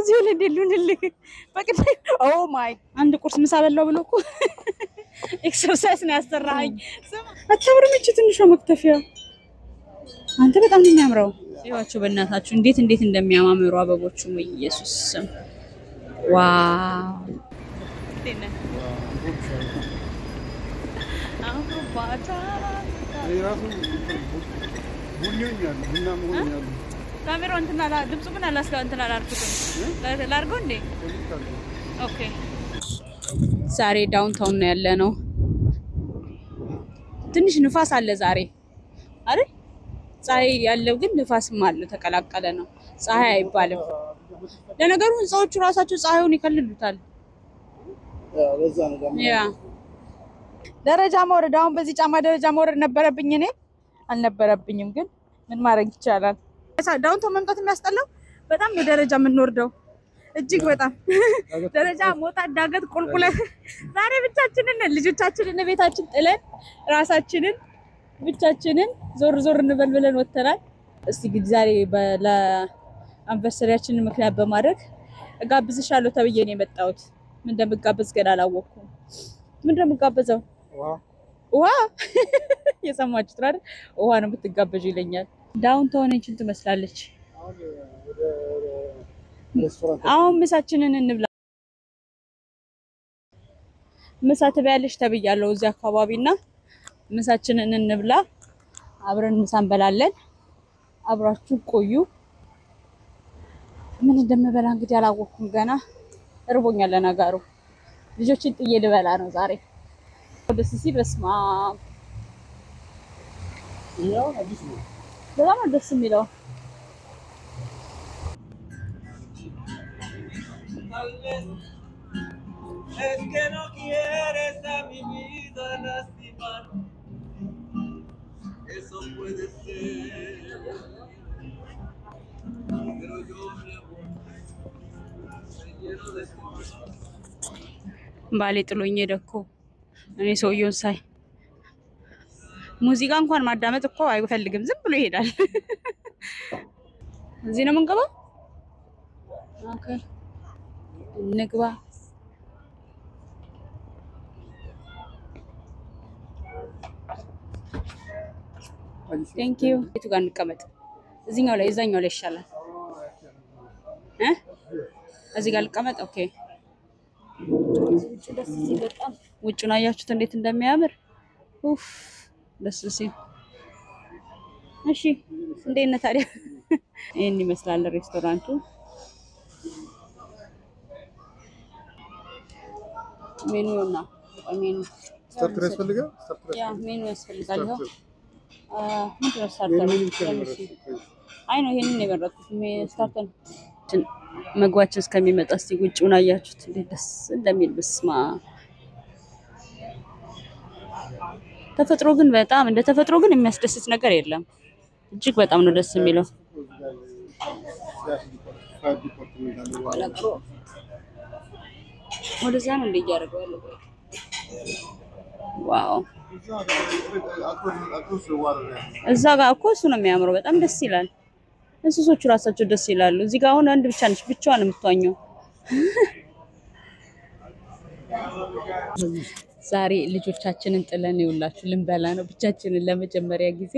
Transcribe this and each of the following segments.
እዚህ ላይ ደሉንልህ በቅድ ኦ ማይ አንድ ቁርስ ምሳ በላው ብሎ እኮ ኤክሰርሳይዝ ነው ያሰራኝ አታብርም እቺ ትንሿ መክተፊያ አንተ በጣም ነው የሚያምረው ይዋችሁ በእናታችሁ እንዴት እንደሚያማምሩ አበቦቹ ወይ ኢየሱስ ዋው ደነ አሁን ባታ ይራሱ ቡኒኛል ቡናሙኛል ካሜራው እንትና ድምጹ ግን አላስጋ እንትና አላርኩትም ላርጎ እንዴ ኦኬ ዛሬ ዳውንታውን ነው ያለነው ትንሽ ንፋስ አለ ዛሬ አይደል ፀሐይ ያለው ግን ንፋስም አለ ተቀላቀለ ነው ፀሐይ አይባልም ለነገሩ ህንጻዎቹ ራሳቸው ፀሐዩን ይከልሉታል ያ ደረጃ መውረድ አሁን በዚህ ጫማ ደረጃ መውረድ ነበረብኝ እኔ አልነበረብኝም ግን ምን ማድረግ ይቻላል ዳውንታውን መምጣት የሚያስጠላው በጣም ነው ደረጃ የምንወርደው እጅግ በጣም ደረጃ ሞታ ዳገት ቁልቁለ ዛሬ ብቻችንን ልጆቻችንን ቤታችን ጥለን ራሳችንን ብቻችንን ዞር እንበልብለን ወተናል እስቲ ግድ ዛሬ ለአንቨርሰሪያችንን ምክንያት በማድረግ እጋብዝሻለሁ ተብዬ ነው የመጣሁት ምን እንደምጋብዝ ገና አላወኩም ምን እንደምጋብዘው ውሃ የሰማችሁት አይደል ውሃ ነው የምትጋበዡ ይለኛል ዳውንታውን እንትን ትመስላለች አሁን ምሳችንን እንብላ ምሳ ትበያለሽ ተብያለሁ እዚህ አካባቢና ምሳችንን እንብላ አብረን ምሳ እንበላለን አብራችሁ ቆዩ ምን እንደምበላ እንግዲህ አላወኩም ገና እርቦኛል ለነገሩ ልጆችን ጥዬ ልበላ ነው ዛሬ ደስ ሲል በስማ ያው አዲስ ነው በጣም ደስ የሚለው Es que no quieres a mi vida lastimar. Eso puede ser. Pero yo, mi amor, me lleno de ባሌ ጥሎኝ ሄደኮ እኔ ሰውየውን ሳይ ሙዚቃ እንኳን ማዳመጥ እኮ አይፈልግም ዝም ብሎ ይሄዳል እዚህ ነው የምንገባው ኦኬ ንግባ Thank you. የቱ ጋር እንቀመጥ? እዚህኛው ላይ እዛኛው ላይ ይሻላል። እዚህ ጋር ልቀመጥ? ኦኬ። ውጭ ደስ ሲል በጣም ውጭውን አያችሁት እንዴት እንደሚያምር? ኡፍ ደስ ሲል። እሺ እንዴት ነው ታዲያ? ይሄን ይመስላል ሬስቶራንቱ። ሜኑና ሜኑ ስታርተር ያስፈልጋል? ያ ሜኑ ያስፈልጋል ነው ምንድን ነው ስታርተር አይ ነው ይሄንን የመረጥኩት ስታርተር መግባችን እስከሚመጣ እስቲ ውጭውን አያችሁት እንዴት ደስ እንደሚል በስማ ተፈጥሮ ግን በጣም እንደ ተፈጥሮ ግን የሚያስደስት ነገር የለም እጅግ በጣም ነው ደስ የሚለው ወደዛ ነው እንደያደርገው ያለው ዋው እዛ ጋር እኮ እሱ ነው የሚያምረው በጣም ደስ ይላል እንስሶቹ ራሳቸው ደስ ይላሉ እዚህ ጋር አሁን አንድ ብቻ ነች ብቻዋን የምትዋኘው ዛሬ ልጆቻችንን ጥለን ይውላችሁ ልንበላ ነው ብቻችንን ለመጀመሪያ ጊዜ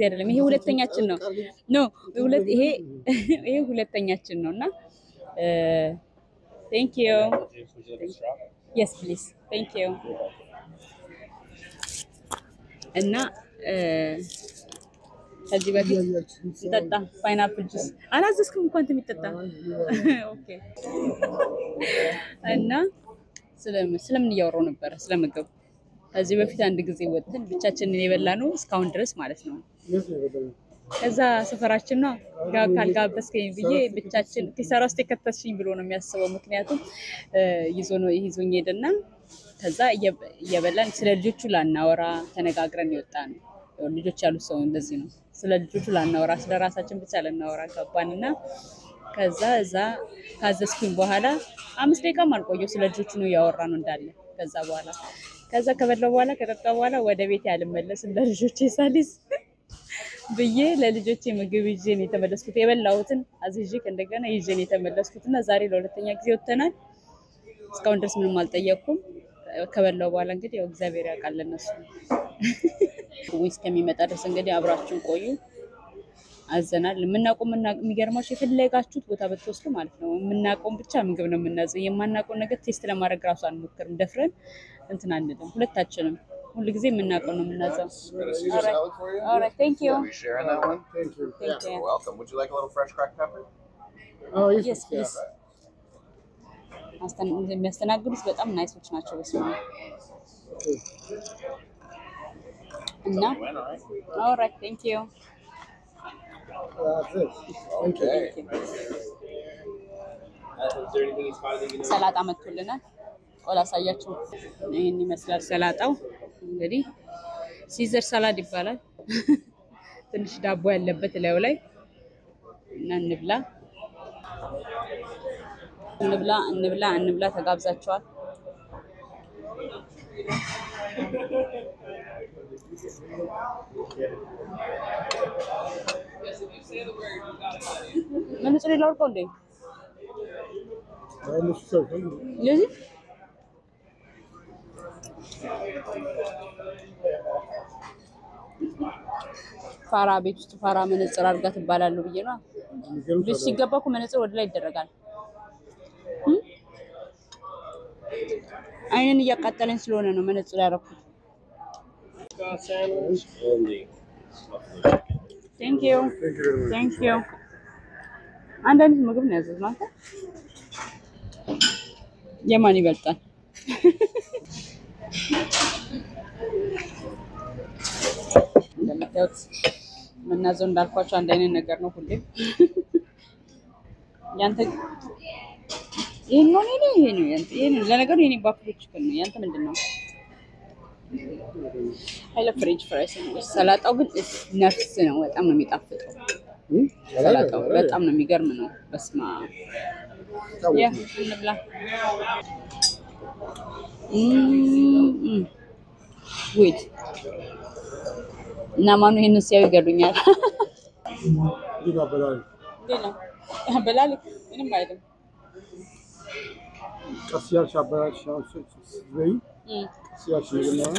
አይደለም ይሄ ሁለተኛችን ነው ይሄ ሁለተኛችን ነውና thank you yes please thank you እና ከዚህ በፊት እንጠጣ ፓይናፕል ጁስ አላዘዝኩም እንኳን የሚጠጣ ኦኬ እና ስለምን እያወራው ነበር ስለምግብ ከዚህ በፊት አንድ ጊዜ ወጥተን ብቻችንን የበላነው እስካሁን ድረስ ማለት ነው ከዛ ሰፈራችን ነው ካልጋበስከኝ ብዬ ብቻችን ኪሳራ ውስጥ የከተትሽኝ ብሎ ነው የሚያስበው ምክንያቱም ይዞኝ ሄደና ከዛ እየበላን ስለ ልጆቹ ላናወራ ተነጋግረን ይወጣን ልጆች ያሉ ሰው እንደዚህ ነው ስለ ልጆቹ ላናወራ ስለ ራሳችን ብቻ ላናወራ ገባንና ከዛ እዛ ካዘዝኩኝ በኋላ 5 ደቂቃም አልቆየው ስለ ልጆቹ ነው ያወራነው እንዳለ ከዛ ከበላው በኋላ ከጠጣው በኋላ ወደ ቤት ያልመለስ እንደ ልጆቼ ሳሊስ ብዬ ለልጆቼ ምግብ ይዤ ነው የተመለስኩት። የበላሁትን አዝዤ እንደገና ይዤ ነው የተመለስኩትና ዛሬ ለሁለተኛ ጊዜ ወጥተናል። እስካሁን ድረስ ምንም አልጠየቅኩም። ከበላው በኋላ እንግዲህ ያው እግዚአብሔር ያውቃል እነሱ ወይስ ከሚመጣ ድረስ እንግዲህ አብራችሁን ቆዩ። አዘናል። የምናውቀው የሚገርማችሁ የፈለጋችሁት ቦታ ብትወስዱ ማለት ነው የምናውቀውን ብቻ ምግብ ነው የምናዘው። የማናውቀውን ነገር ቴስት ለማድረግ ራሱ አንሞክርም። ደፍረን እንትን አንልም። ሁለታችንም ሁሉ ጊዜ የምናውቀው ነው የምናዘው። Alright, thank you. Are we sharing that one? Thank you. Thank you. You're welcome. Would you like a little fresh cracked pepper? Oh, yes, Yes, please. የሚያስተናግዱት በጣም ናይሶች ናቸው። በስመ አብ እና alright, thank you. This. Okay. ሰላጣ መጥቶልናል። ቆላ ሳያችሁ ይሄን ይመስላል ሰላጣው። እንግዲህ ሲዘር ሰላድ ይባላል። ትንሽ ዳቦ ያለበት ላዩ ላይ እና እንብላ ተጋብዛችኋል። ምን ጽሪ ላውርቀው እንዴ? ለዚህ ፋራ ቤት ውስጥ ፋራ መነጽር አድርጋ ትባላሉ ብዬ ነው። ልጅ ሲገባ እኮ መነጽር ወደ ላይ ይደረጋል። አይንን እያቃጠለኝ ስለሆነ ነው መነጽር ያደረኩት። Thank you. Thank you. አንዳንድ ምግብ ነው ያዘዝነው። የማን ይበልጣል? እንደምታዩት መናዘው እንዳልኳቸው አንድ አይነት ነገር ነው ሁሌም። ያንተ ይሄን ነው ይሄን ለነገሩ የኔ ባፍሎች ነው። ያንተ ምንድነው? ኃይለ ፍሬንች ፍራይስ ነው። ሰላጣው ግን ነፍስ ነው። በጣም ነው የሚጣፍጠው። ሰላጣው በጣም ነው የሚገርም ነው። በስማ ያ እንብላ። ዌት እና ማኑ ይሄን ሲያዩ ይገዱኛል። ሌላ አበላል ምንም አይደለም። ቀስያል ሻባራል ሻንስ ወይ ሲያሽ ነው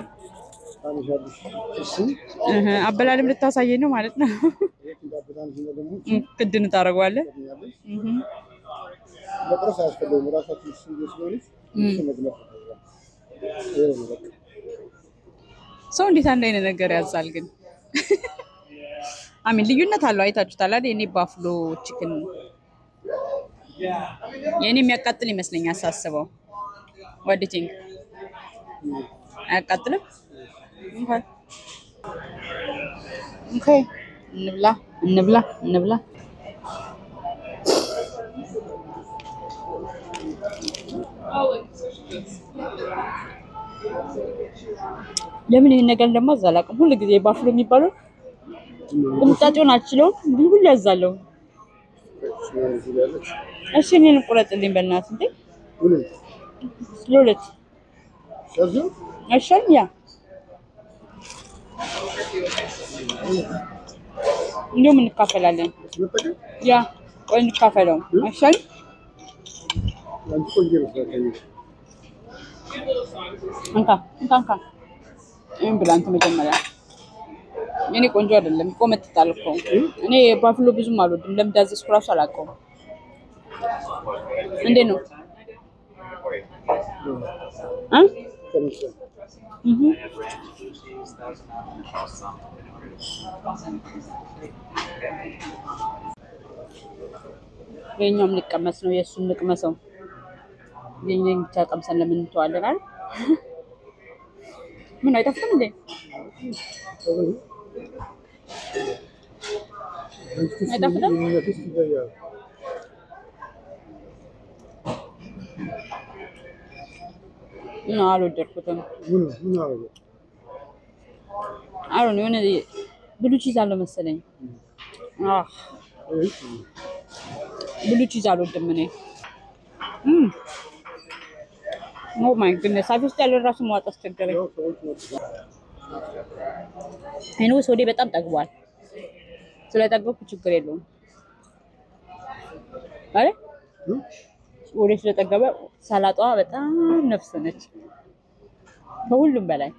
አበላልም ልታሳየኝ ነው ማለት ነው። ክድን ታደርገዋለህ። ለጥረስ አያስፈልግም። ራሳችን ስለሆነች ሰው እንዴት አንድ አይነት ነገር ያዛል ግን? አሚን ልዩነት አለው። አይታችሁታል አይደል? የኔ ባፍሎ ቺክን የኔ የሚያቃጥል ይመስለኛል ሳስበው። what do you think? አያቃጥልም? Okay. እንብላ። ለምን ይሄን ነገር እንደማዛላቀም ሁሉ ጊዜ ባፍሎ የሚባለው ቁምጣጤውን አልችለውም ሁሉ ያዛለው። እሺ እኔን ቁረጥልኝ በእናትህ እንዴ ለሁለት አይሻልም? ያ እንደውም እንካፈላለን። ያ ቆይ እንካፈለው አይሻልም? እንካ እም ብላ አንተ መጀመሪያ እኔ ቆንጆ አይደለም ቆመጥጣል እኮ እኔ ባፍሎ ብዙም አልወድም። ለምዳዘዝኩ ራሱ አላውቀውም። እንዴት ነው? የኛም ልቀመስ ነው የሱን ልቅመሰው። የኛም ብቻ ቀምሰን ለምን እንተዋለን አይደል? ምን አይጣፍጥም እንዴ? አይጣፍጥም? ነው አልወደድኩትም። አሁን የሆነ ብሉ ቺዝ አለው መሰለኝ። ብሉ ቺዝ አልወድም እኔ። ኦ ማይ ጉድነስ አፍ ውስጥ ያለው ራሱ ማውጣት አስቸገረኝ። አይኖስ ወዴ በጣም ጠግቧል። ስለጠገብኩ ችግር የለውም አይደል? ወደ ስለጠገበ ሰላጣዋ በጣም ነፍስ ነች ከሁሉም በላይ።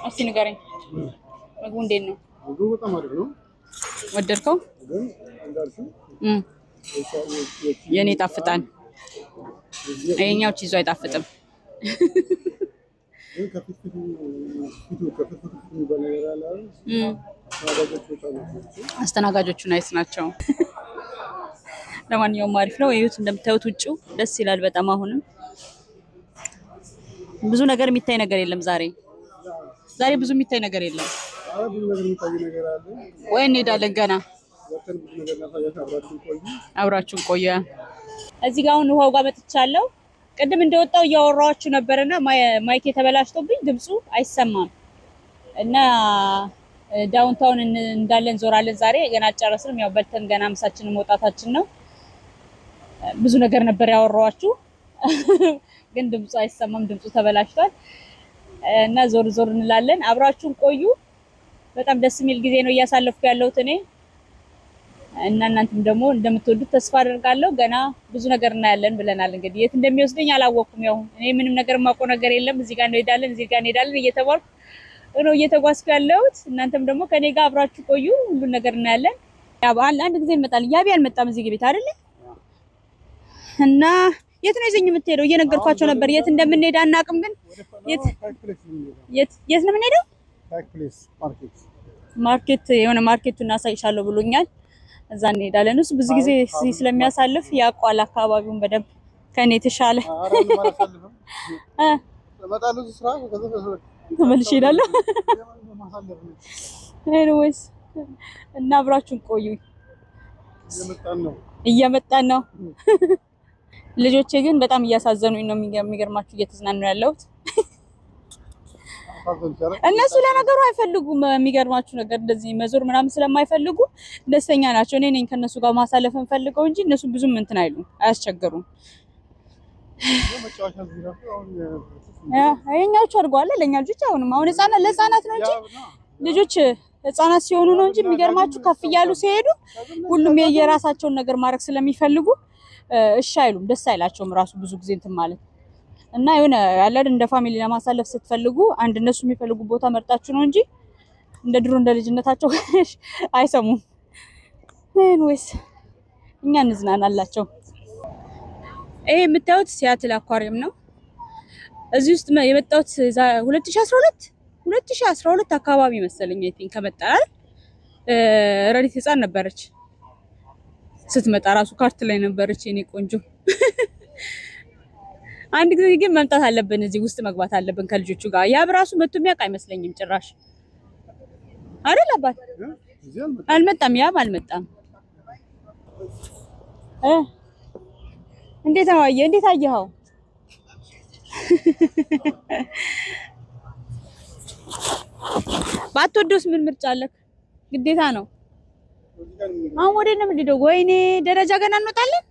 እስቲ ንገረኝ ምግቡ እንዴት ነው? ምግቡ በጣም አሪፍ ነው። ወደድከው? ግን እንዳልሽው የኔ ጣፍጣን ይሄኛው ቺዙ አይጣፍጥም። ግን ከፍትፍቱ በነገራላ አስተናጋጆቹ ናይስ ናቸው። ለማንኛውም አሪፍ ነው። ይሁት እንደምታዩት ውጪው ደስ ይላል በጣም። አሁንም ብዙ ነገር የሚታይ ነገር የለም ዛሬ ብዙ የሚታይ ነገር የለም። ብዙ ነገር የሚታይ ነገር አለ ወይ እንሄዳለን ገና ወጥተን ብዙ ነገር እናሳያችሁ። አብራችሁን ቆዩ። እዚህ ጋር አሁን ውሃው ጋር መጥቻለሁ። ቅድም እንደወጣው እያወራኋችሁ ነበርና ማይክ የተበላሽቶብኝ ድምፁ አይሰማም እና ዳውንታውን እንዳለን ዞራለን። ዛሬ ገና አልጨረስንም። ያው በልተን ገና ምሳችንን መውጣታችን ነው። ብዙ ነገር ነበር ያወራኋችሁ ግን ድምፁ አይሰማም፣ ድምፁ ተበላሽቷል እና ዞር ዞር እንላለን። አብራችሁን ቆዩ። በጣም ደስ የሚል ጊዜ ነው እያሳለፍኩ ያለሁት እኔ እና እናንተም ደግሞ እንደምትወዱት ተስፋ አደርጋለሁ። ገና ብዙ ነገር እናያለን ብለናል። እንግዲህ የት እንደሚወስደኝ አላወቅኩም። ያው እኔ ምንም ነገር የማውቀው ነገር የለም። እዚህ ጋር እንሄዳለን፣ እዚህ ጋር እንሄዳለን እየተባልኩ ነው እየተጓዝኩ ያለሁት። እናንተም ደግሞ ከኔ ጋር አብራችሁ ቆዩ፣ ሁሉ ነገር እናያለን። ያው አንድ ጊዜ እንመጣለን። ያቢ አልመጣም እዚህ ቤት አይደለ? እና የት ነው ይዘኝ የምትሄደው? እየነገርኳቸው ነበር የት እንደምንሄድ አናውቅም። ግን የት ነው የምንሄደው? ማርኬት የሆነ ማርኬቱን አሳይሻለሁ ብሎኛል። እዛ እንሄዳለን። እሱ ብዙ ጊዜ ስለሚያሳልፍ ያውቀዋል አካባቢውን በደንብ ከኔ ተሻለ። ተመልሼ እሄዳለሁ። ኤኒዌይስ እና አብራችሁን ቆዩ። እየመጣን ነው። ልጆቼ ግን በጣም እያሳዘኑኝ ነው። የሚገርማችሁ እየተዝናኑ ያለሁት እነሱ ለነገሩ አይፈልጉም። የሚገርማችሁ ነገር እንደዚህ መዞር ምናምን ስለማይፈልጉ ደስተኛ ናቸው። እኔ ነኝ ከነሱ ጋር ማሳለፍ እንፈልገው እንጂ እነሱ ብዙም እንትን አይሉም፣ አያስቸግሩም። የኛዎቹ አድርገዋል። ለኛ ልጆች አሁን ለህፃናት ነው እንጂ ልጆች ህፃናት ሲሆኑ ነው እንጂ የሚገርማችሁ ከፍ እያሉ ሲሄዱ ሁሉም የየራሳቸውን ነገር ማድረግ ስለሚፈልጉ እሺ አይሉም፣ ደስ አይላቸውም ራሱ ብዙ ጊዜ እንትን ማለት እና የሆነ ያለ እንደ ፋሚሊ ለማሳለፍ ስትፈልጉ አንድ እነሱ የሚፈልጉ ቦታ መርጣችሁ ነው እንጂ እንደ ድሮ እንደ ልጅነታቸው አይሰሙም። ኤኒዌይስ እኛ እንዝናናላቸው። ይሄ የምታዩት ሲያትል አኳሪየም ነው። እዚህ ውስጥ የመጣሁት 2012 አካባቢ መሰለኝ አይ ቲንክ ከመጣል ረዲት ህፃን ነበረች ስትመጣ ራሱ ካርት ላይ ነበረች የኔ ቆንጆ። አንድ ጊዜ ግን መምጣት አለብን፣ እዚህ ውስጥ መግባት አለብን ከልጆቹ ጋር። ያ በራሱ መጥቶ የሚያውቅ አይመስለኝም ጭራሽ አይደል አባት? አልመጣም፣ ያም አልመጣም። እንዴት ነው አየህ? እንዴት አየኸው? ባትወደውስ ምን ምርጫ አለክ? ግዴታ ነው። አሁን ወዴት ነው የምንሄደው? ወይኔ ደረጃ ገና እንወጣለን።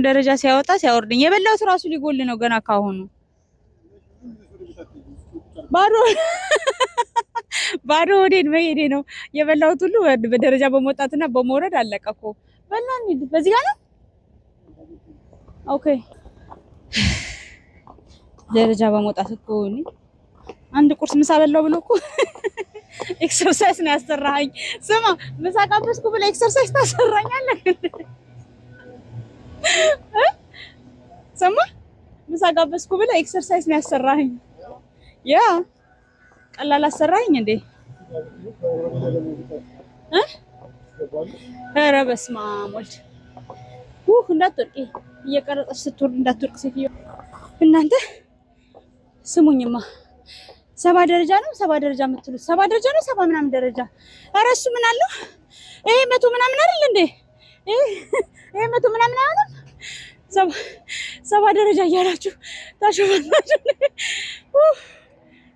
ደረጃ ሲያወጣ ሲያወርድኝ የበላሁት ራሱ ሊጎል ነው ገና ካሁኑ። ባዶ ወዴት መሄዴ ነው? የበላሁት ሁሉ በደረጃ በመውጣትና በመውረድ አለቀ እኮ። በላን እንዴ? በዚህ ጋር ነው። ኦኬ ደረጃ በመውጣት እኮ እኔ አንድ ቁርስ ምሳ በላው ብሎ እኮ ኤክሰርሳይዝ ነው ያሰራኝ። ስማ ምሳ ጋበዝኩ ብለ ኤክሰርሳይዝ ታሰራኛለህ? ሰማ ምሳ ጋበዝኩ ብለ ኤክሰርሳይዝ ነው ያሰራኝ። ያ ቀላል አሰራኝ እንዴ? ኧረ በስመ አብ ወልድ እንዳትወርቂ እየቀረጸች ስትወርድ እንዳትወርቅ ሴትዮ። እናንተ ስሙኝማ 70 ደረጃ ነው 70 ደረጃ የምትሉት 70 ደረጃ ነው 70 ምናምን ደረጃ። ኧረ እሱ ምን አለው ይሄ 100 ምናምን አይደል እንዴ? ይሄ 100 ምናምን አይደል? 70 ደረጃ እያላችሁ ታሾፋላችሁ።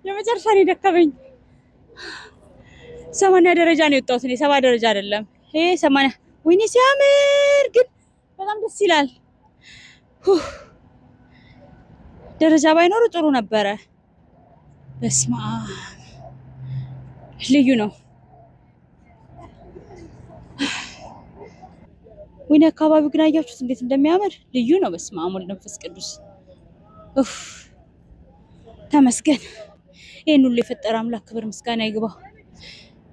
የመጨረሻ ነው ደከመኝ። 80 ደረጃ ነው የወጣሁት እኔ 70 ደረጃ አይደለም ይሄ 80። ወይኔ ሲያምር ግን በጣም ደስ ይላል። ደረጃ ባይኖር ጥሩ ነበረ። በስማ ልዩ ነው። ወይኔ አካባቢው ግን አያችሁት እንዴት እንደሚያምር ልዩ ነው። በስማ ወልድ መንፈስ ቅዱስ ኡፍ ተመስገን። ይሄን ሁሉ የፈጠረ አምላክ ክብር ምስጋና ይግባው።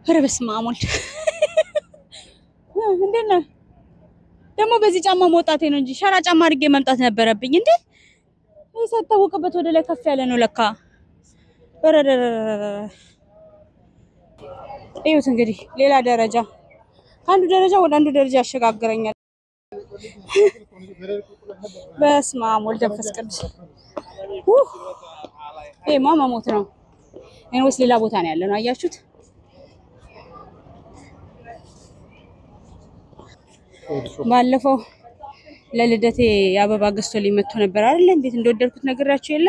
ኧረ በስማ ወልድ እንዴት ነው ደግሞ በዚህ ጫማ መውጣቴ ነው እንጂ ሸራ ጫማ አድርጌ መምጣት ነበረብኝ እንዴ። ይሄ ሳይታወቅበት ወደ ላይ ከፍ ያለ ነው ለካ። እዩት እንግዲህ ሌላ ደረጃ ከአንዱ ደረጃ ወደ አንዱ ደረጃ ያሸጋግረኛል። በስመ አብ ወልድ መንፈስ ቅዱስ ይሄማ መሞት ነው። ወይስ ሌላ ቦታ ነው ያለ ነው? አያችሁት? ባለፈው ለልደቴ አበባ ገዝቶልኝ መጥቶ ነበር አይደል? እንዴት እንደወደድኩት ነግራችሁ የለ።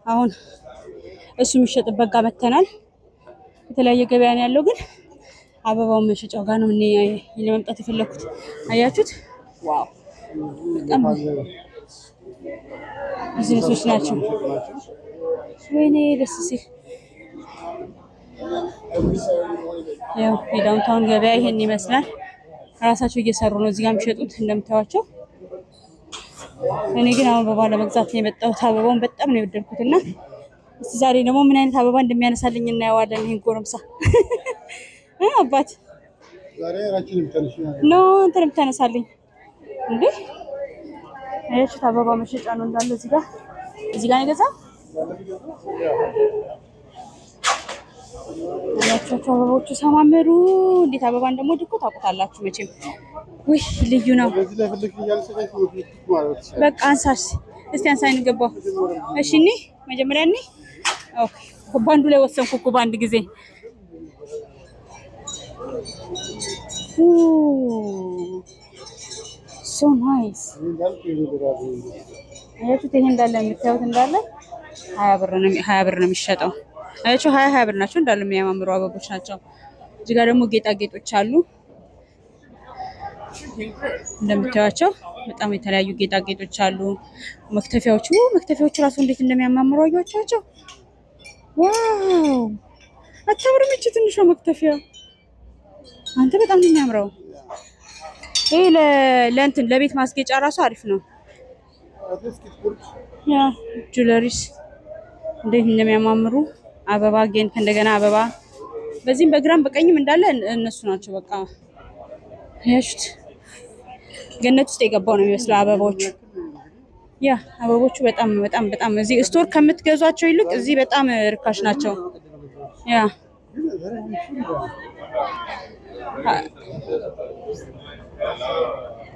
አሁን እሱ የሚሸጥበት ጋር መተናል። የተለያየ ገበያ ነው ያለው፣ ግን አበባውን መሸጫው ጋር ነው እኔ ለመምጣት የፈለኩት። አያችሁት? ዋው በጣም ቢዝነሶች ናቸው። ወይኔ ደስ ሲል። ያው የዳውንታውን ገበያ ይሄን ይመስላል። ራሳቸው እየሰሩ ነው እዚህ ጋር የሚሸጡት እንደምታዩቸው። እኔ ግን አበባ ለመግዛት ነው የመጣሁት። አበባውን በጣም ነው የወደድኩትና እስቲ ዛሬ ደግሞ ምን አይነት አበባ እንደሚያነሳልኝ እናየዋለን። ይሄን ጎረምሳ አባት ዛሬ ራችንም ተነሽና ነው እንትን ተነሳልኝ እንዴ። አያችሁት? አበባ መሸጫ ነው እንዳለ እዚህ ጋር ነው የገዛው። አያችሁት? አበቦቹ ሰማመሩ እንዴት አበባ እንደምወድ እኮ ታውቁታላችሁ መቼም። ውይ ልዩ ነው። በቃ አንሳሽ እስቲ አንሳኝ ገባው። እሺ እኔ መጀመሪያ እኔ ኦኬ ባንዱ ላይ ወሰንኩ እኮ ባንድ ጊዜ። ሶ ናይስ። አያችሁት? ይሄ እንዳለ የምታዩት እንዳለ 20 ብር ነው የሚሸጠው። አያችሁ 20 ብር ናቸው እንዳሉ የሚያማምሩ አበቦች ናቸው። እዚህ ጋር ደግሞ ጌጣጌጦች አሉ እንደምታዩቸው። በጣም የተለያዩ ጌጣጌጦች አሉ። መክተፊያዎቹ ራሱ እንዴት እንደሚያማምሩ አያችኋቸው? ዋው አታምርም? እቺ ትንሿ መክተፊያ አንተ በጣም ነው የሚያምረው። ይሄ ለእንትን ለቤት ማስጌጫ ራሱ አሪፍ ነው። ያ ጁለሪስ እንዴት እንደሚያማምሩ አበባ ጌንት እንደገና አበባ በዚህም በግራም በቀኝም እንዳለ እነሱ ናቸው። በቃ ያሽት ገነት ውስጥ የገባው ነው የሚመስለው አበባዎቹ። ያ አበቦቹ በጣም እዚህ ስቶር ከምትገዟቸው ይልቅ እዚህ በጣም ርካሽ ናቸው። ያ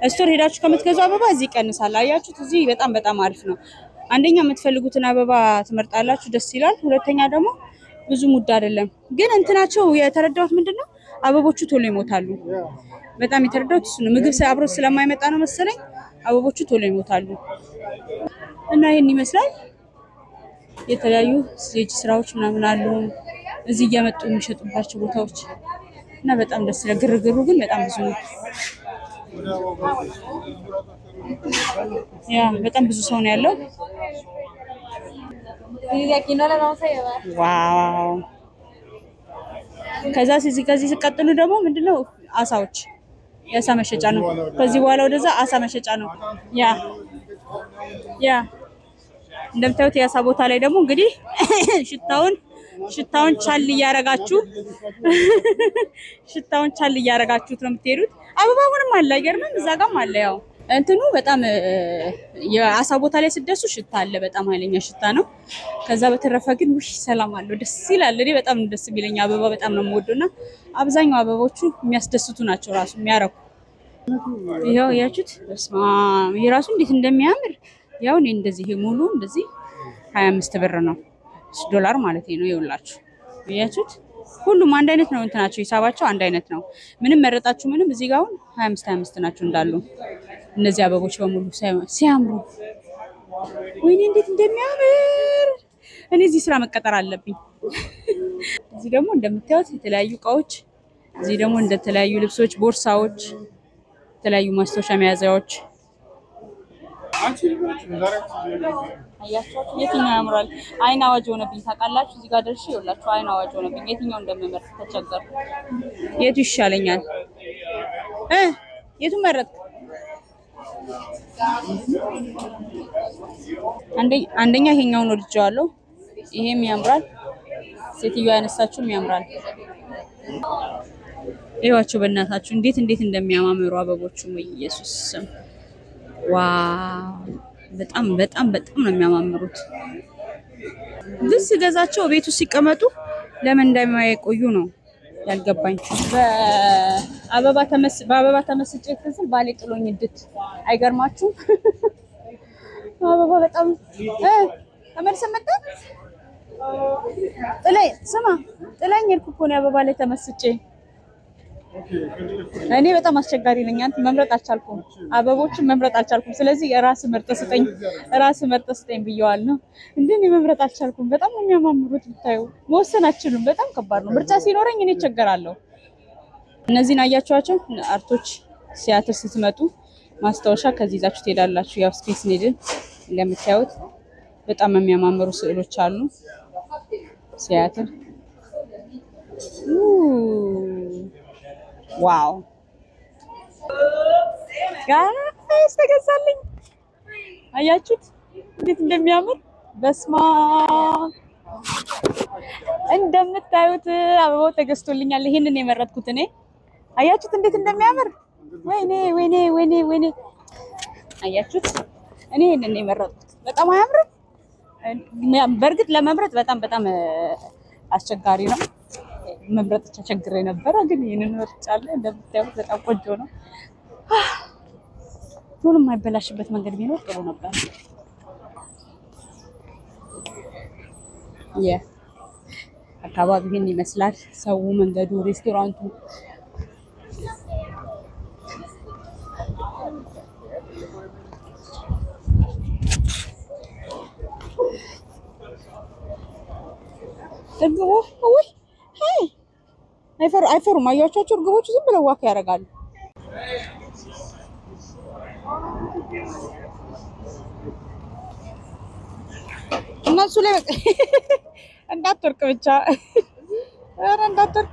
ስቶር ሄዳችሁ ከምትገዙ አበባ እዚህ ይቀንሳል። አያችሁት? እዚህ በጣም አሪፍ ነው። አንደኛ የምትፈልጉትን አበባ ትመርጣላችሁ፣ ደስ ይላል። ሁለተኛ ደግሞ ብዙ ሙድ አይደለም። ግን እንትናቸው የተረዳሁት ምንድነው አበቦቹ ቶሎ ይሞታሉ። በጣም የተረዳሁት እሱ ነው። ምግብ አብሮ ስለማይመጣ ነው መሰለኝ አበቦቹ ቶሎ ይሞታሉ። እና ይሄን ይመስላል። የተለያዩ ስቴጅ ስራዎች ምናምን አሉ እዚህ እየመጡ የሚሸጡባቸው ቦታዎች እና በጣም ደስ ይላል። ግርግሩ ግን በጣም ብዙ ነው። ያ በጣም ብዙ ሰው ነው ያለው። ዋው ከዚህ ሲቀጥሉ ደግሞ ምንድነው አሳዎች፣ የአሳ መሸጫ ነው። ከዚህ በኋላ ወደዛ አሳ መሸጫ ነው። ያ እንደምታዩት የአሳ ቦታ ላይ ደግሞ እንግዲህ ሽታውን ቻል እያረጋችሁት ነው የምትሄዱት። አበባውንም አለ አይገርምም? እዛ ጋርም አለ። ያው እንትኑ በጣም የአሳ ቦታ ላይ ሲደርሱ ሽታ አለ፣ በጣም ኃይለኛ ሽታ ነው። ከዛ በተረፈ ግን ውይ ሰላም አለው፣ ደስ ይላል። እኔ በጣም ደስ የሚለኝ አበባ በጣም ነው የምወደውና አብዛኛው አበቦቹ የሚያስደስቱ ናቸው ራሱ የሚያረኩ። ይሄው ያችሁት በስማ ይሄ ራሱ እንዴት እንደሚያምር ያው እኔ እንደዚህ ሙሉ እንደዚህ 25 ብር ነው $25 ማለት ነው። ይኸውላችሁ ያችሁት ሁሉም አንድ አይነት ነው እንትናቸው፣ ሂሳባቸው አንድ አይነት ነው። ምንም መረጣችሁ ምንም እዚህ ጋር አሁን 25 ናቸው እንዳሉ እነዚህ አበቦች በሙሉ ሲያምሩ። ወይኔ እንዴት እንደሚያምር! እኔ እዚህ ስራ መቀጠር አለብኝ። እዚህ ደግሞ እንደምታዩት የተለያዩ እቃዎች፣ እዚህ ደግሞ እንደተለያዩ ልብሶች፣ ቦርሳዎች፣ የተለያዩ ማስታወሻ መያዣዎች አያችሁ የትኛው ያምራል? አይን አዋጅ ሆነብኝ ታውቃላችሁ። እዚህ ጋር ደርሼ ይኸውላችሁ አይን አዋጅ ሆነብኝ። የትኛው እንደምመርጥ ተቸገርኩ። የቱ ይሻለኛል? የቱ መረጥክ? አንደኛ ይሄኛውን ወድጄዋለሁ። ይሄም ያምራል። ሴትዮዋ ያነሳችውም ያምራል። ይዋቸው በእናታችሁ እንዴት እንደሚያማምሩ አበቦቹ ኢየሱስ ስም ዋው! በጣም ነው የሚያማምሩት። ደስ ገዛቸው ቤቱ ሲቀመጡ ለምን እንደማይቆዩ ነው ያልገባኝ። በአበባ ተመስጬ ትዝል ባሌ ጥሎኝ እንድት አይገርማችሁም? አበባ በጣም ተመልሰን መጣ ጥላኝ ሄድኩ እኮ ነው አበባ ላይ ተመስጬ። እኔ በጣም አስቸጋሪ ነኝ። አንተ መምረጥ አልቻልኩም። አበቦችን መምረጥ አልቻልኩም። ስለዚህ ራስ መርጠ ስጠኝ ብየዋለሁ። እንደኔ መምረጥ አልቻልኩም። በጣም ነው የሚያማምሩት። ብታዩ መወሰን አልችልም። በጣም ከባድ ነው። ምርጫ ሲኖረኝ እኔ እቸገራለሁ። እነዚህን አያችኋቸው አርቶች ሲያትር ስትመጡ ማስታወሻ ከዚህ ይዛችሁ ትሄዳላችሁ። ያው ስፔስ ኔድን እንደምታዩት በጣም የሚያማምሩ ስዕሎች አሉ። ሲያትር ዋው ጋይስ ተገዛልኝ። አያችሁት እንዴት እንደሚያምር በስማ እንደምታዩት አበባው ተገዝቶልኛል። ይሄንን የመረጥኩት እኔ። አያችሁት እንዴት እንደሚያምር ወይኔ አያችሁት? እኔ ይሄንን የመረጥኩት በጣም አያምርም? በእርግጥ ለመምረጥ በጣም አስቸጋሪ ነው። መምረጥ ተቸግሬ ነበር፣ ግን ይሄንን መርጫለሁ። እንደምታዩት በጣም ቆንጆ ነው። ቶሎ የማይበላሽበት መንገድ ቢኖር ጥሩ ነበር። አካባቢው ይሄን ይመስላል። ሰው፣ መንገዱ፣ ሬስቶራንቱ እርግቦች አይፈሩም። አያቻቸው እርግቦቹ ዝም ብለው ዋክ ያደርጋሉ። እነሱ ላይ እንዳትወርቅ ብቻ። ኧረ እንዳትወርቅ።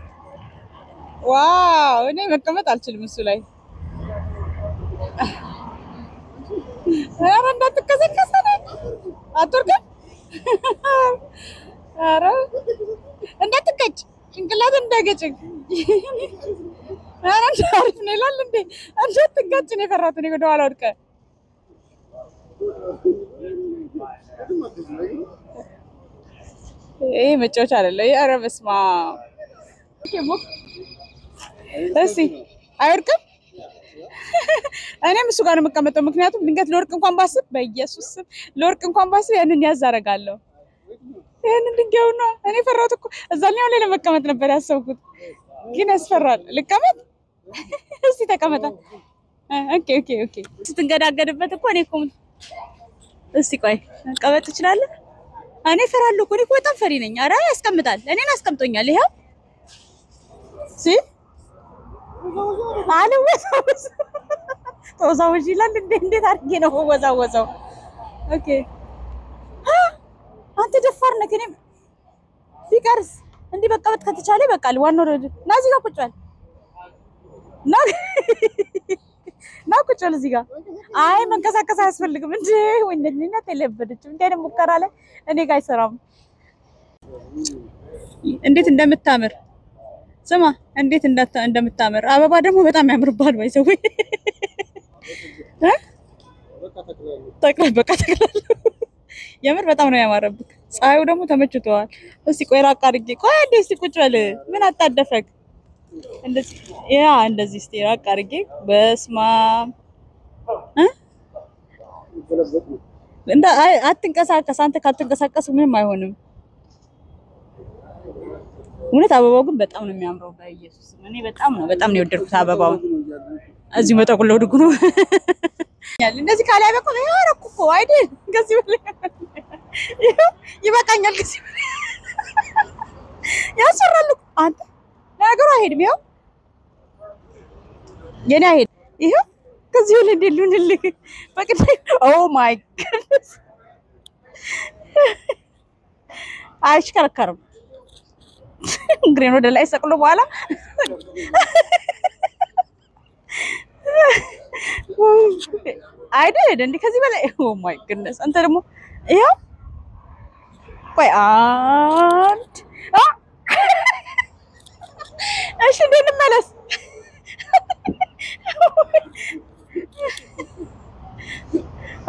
ዋው! እኔ መቀመጥ አልችልም እሱ ላይ። ኧረ እንዳትከሰከሰ ነው። አትወርቅም። ኧረ እንዳትቀጭ፣ ጭንቅላት እንዳይገጭ። ኧረ አሪፍ ነው ይላል እንዴ! እንዳትጋጭ ነው የፈራሁት እኔ ወደ ኋላ ወድቀህ። ይሄ መጫወቻ አይደለም። ኧረ በስመ አብ። እስኪ አይወድቅም። እኔም እሱ ጋር ነው የምቀመጠው፣ ምክንያቱም ድንገት ለወርቅ እንኳን ባስብ፣ በኢየሱስ ስም ለወርቅ እንኳን ባስብ ያንን ያዝ አደርጋለሁ። ይሄንን ድንጋዩ ነው እኔ ፈራሁት እኮ። እዛኛው ላይ ለመቀመጥ ነበር ያሰብኩት፣ ግን ያስፈራል። ልቀመጥ? እስቲ ተቀመጣ። ኦኬ። ስትንገዳገድበት እኮ እኔ እኮ እስቲ ቆይ መቀመጥ ትችላለህ? እኔ እፈራለሁ እኮ። እኔ እኮ በጣም ፈሪ ነኝ። ኧረ ያስቀምጣል። እኔን አስቀምጦኛል። ይሄው ተወዛወዥ ይላል። እንዴት አድርጌ ነው ወዛወዛው? ኦኬ አንተ ደፋር ነህ። እኔም ቢቀርስ እንዲህ መቀመጥ ከተቻለ ይበቃል። ዋናው ና እዚህ ጋር ቁጭ በል። ና ቁጭ በል እዚህ ጋር። አይ መንቀሳቀስ አያስፈልግም እንዴ! ወይ እንደዚህ ተለበደች እንዴ! ደግሞ ሙከራ ላይ እኔ ጋር አይሰራም። እንዴት እንደምታምር ስማ፣ እንዴት እንደምታምር አበባ ደግሞ በጣም ያምርባል። ባይሰው በቃ የምር በጣም ነው ያማረብክ። ፀሐዩ ደግሞ ተመችቷል። እስቲ ቆይ ራቅ አድርጌ ቆይ አንዴ እስቲ ቁጭ በል። ምን አጣደፈክ? እንደዚህ እስቲ ራቅ አድርጌ። በስማ አትንቀሳቀስ። አንተ ካልተንቀሳቀስ ምንም አይሆንም። እውነት አበባው ግን በጣም ነው የሚያምረው። በኢየሱስ እኔ በጣም ነው የወደድኩት አበባውን። እዚህ መጠቁለው ድጉ ነው እንደዚህ ካላይ በቆ ያረኩ እኮ አይደል? ከዚህ በላይ ይበቃኛል። ከዚህ በላይ ያሰራሉ። አንተ ነገሩ አይሄድም። ይኸው የኔ አይሄድ። ይኸው ከዚህ በላይ እንደሉንልህ በቅድ ኦ ማይ ጋድ አይሽከረከርም ግሬን ወደ ላይ ሰቅሎ በኋላ አይደል እንዴ ከዚህ በላይ ኦ ማይ ጉድነስ አንተ ደግሞ ይሄው ቆይ አንድ እሺ እንዴት እንመለስ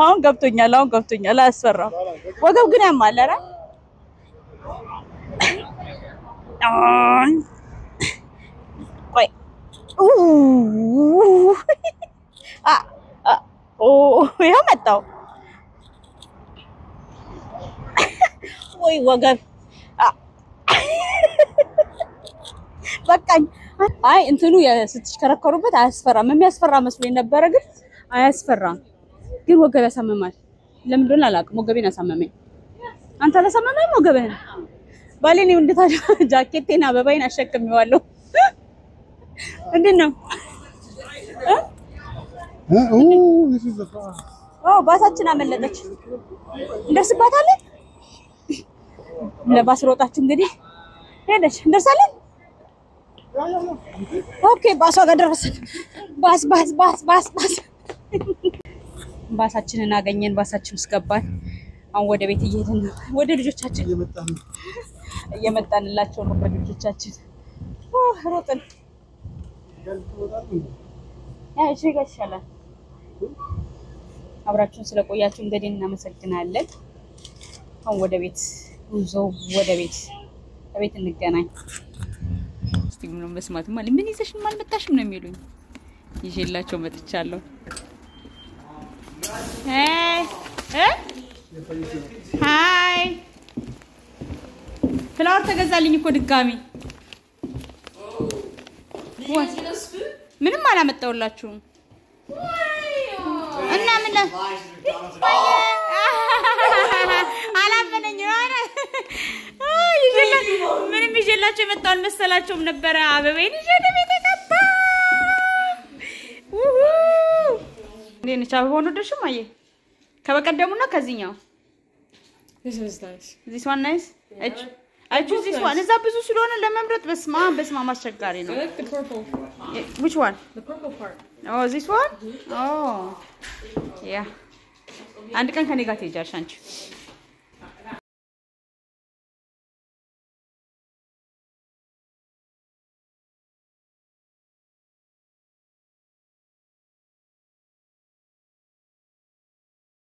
አሁን ገብቶኛል አያስፈራም ወገብ ግን ያማል አይደል ቆይ ይሄው መጣው ወይ ወገብ በቃኝ አይ እንትኑ ስትሽከረከሩበት አያስፈራም የሚያስፈራ መስሎኝ ነበር ግን አያስፈራም ግን ወገብ ያሳመማል ለምን እንደሆነ አላውቅም ወገቤን አሳመመኝ አንተ አላሳመመኝ ወገቤን ባሌኔ እንዴት ጃኬቴና አበባይን አሸክሜዋለሁ እንዴት ነው this is the car. ባሳችን አመለጠች እንደርስባታለን ለባስ ሮጣችሁ እንግዲህ ሄደሽ እንደርሳለን ኦኬ ባሷ ጋር ደረሰን ባስ ባሳችንን አገኘን ባሳችን ውስጥ ገባን አሁን ወደ ቤት እየሄድን ነው ወደ ልጆቻችን እየመጣንላቸው ነው ወደ ልጆቻችን ሮጥን እሺ ጋሻላ አብራችሁን ስለቆያችሁ እንግዲህ እናመሰግናለን አሁን ወደ ቤት ወደ ቤት እንገናኝ እስቲ ምን መስማት ማለት ምን ይዘሽ ማልመጣሽም ነው የሚሉኝ ይዤላቸው መጥቻለሁ ሃይ ፍላወር ተገዛልኝ እኮ ድጋሚ ምንም አላመጣውላችሁም እና ምን አላመነኝ ምንም ይዤላችሁ የመጣው መሰላችሁም ነበር አበቤን ይዤ ደቤት ተቀጣ እንዴ ቻው ወደሽም አየ ከበቀደሙና ከዚህኛው this one nice I choose this one is that ብዙ ስለሆነ ለመምረጥ በስማ ማስቸጋሪ ነው the purple which one the purple part oh this one oh yeah አንድ ቀን ከኔ ጋር ትሄጃለሽ አንቺ